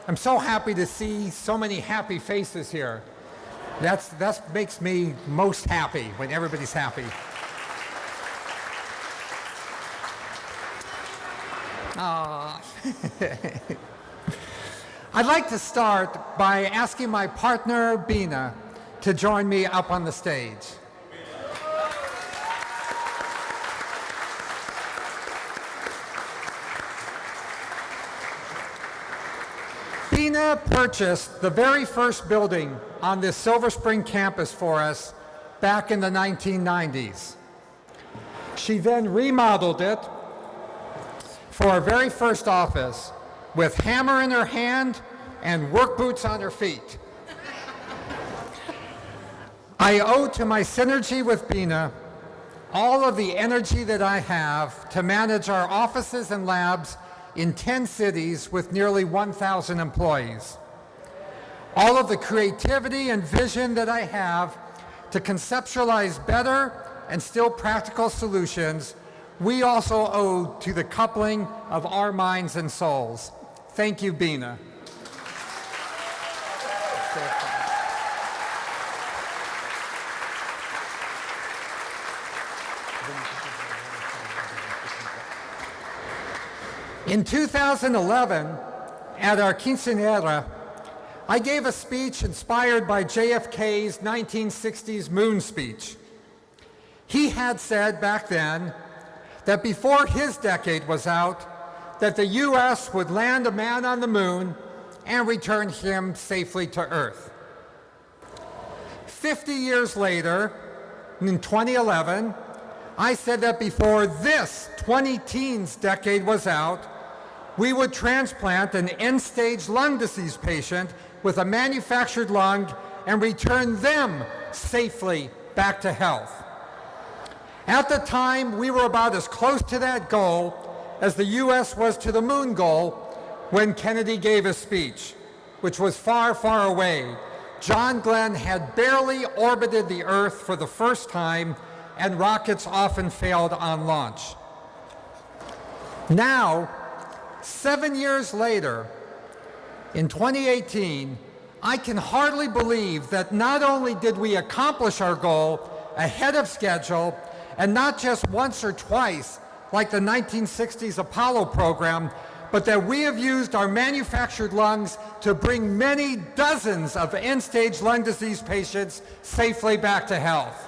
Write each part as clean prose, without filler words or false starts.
I'm so happy to see so many happy faces here. That makes me most happy, when everybody's happy. I'd like to start by asking my partner, Bina, to join me up on the stage. Bina purchased the very first building on this Silver Spring campus for us back in the 1990s. She then remodeled it for our very first office with hammer in her hand and work boots on her feet. I owe to my synergy with Bina all of the energy that I have to manage our offices and labs in 10 cities with nearly 1,000 employees. All of the creativity and vision that I have to conceptualize better and still practical solutions, we also owe to the coupling of our minds and souls. Thank you, Bina. In 2011, at our quinceañera, I gave a speech inspired by JFK's 1960s moon speech. He had said back then that before his decade was out, that the US would land a man on the moon and return him safely to Earth. 50 years later, in 2011, I said that before this 20-teens decade was out, we would transplant an end-stage lung disease patient with a manufactured lung and return them safely back to health. At the time, we were about as close to that goal as the US was to the moon goal when Kennedy gave his speech, which was far, far away. John Glenn had barely orbited the Earth for the first time, and rockets often failed on launch. Now, 7 years later, in 2018, I can hardly believe that not only did we accomplish our goal ahead of schedule, and not just once or twice like the 1960s Apollo program, but that we have used our manufactured lungs to bring many dozens of end-stage lung disease patients safely back to health.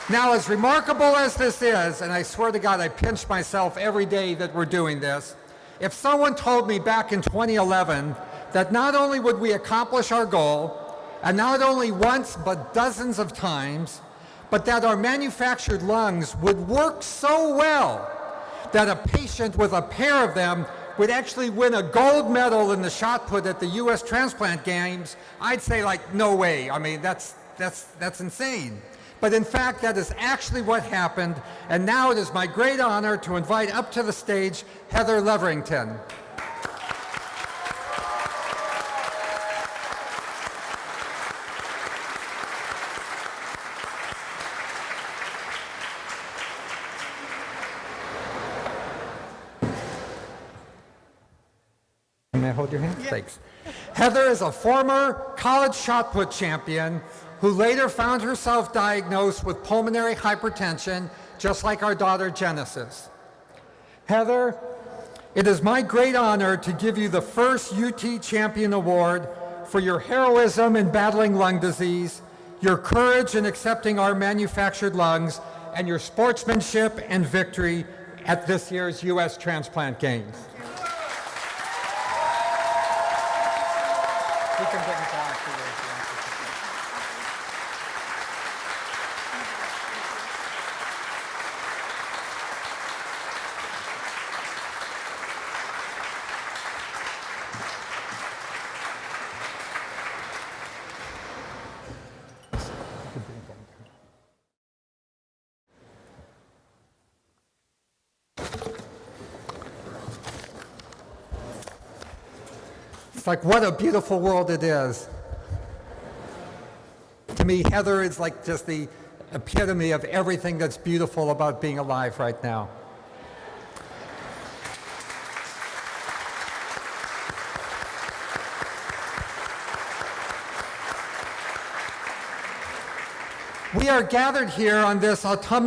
Now, as remarkable as this is, and I swear to God, I pinch myself every day that we're doing this, if someone told me back in 2011 that not only would we accomplish our goal, and not only once, but dozens of times, but that our manufactured lungs would work so well that a patient with a pair of them would actually win a gold medal in the shot put at the US Transplant Games, I'd say, like, no way. I mean, that's insane. But in fact, that is actually what happened, and now it is my great honor to invite up to the stage Heather Leverington. May I hold your hand? Yeah. Thanks. Heather is a former college shot put champion who later found herself diagnosed with pulmonary hypertension, just like our daughter Genesis. Heather, it is my great honor to give you the first UT Champion Award for your heroism in battling lung disease, your courage in accepting our manufactured lungs, and your sportsmanship and victory at this year's US Transplant Games. You can bring it back to you. It's like, what a beautiful world it is. To me, Heather is like just the epitome of everything that's beautiful about being alive right now. We are gathered here on this autumnal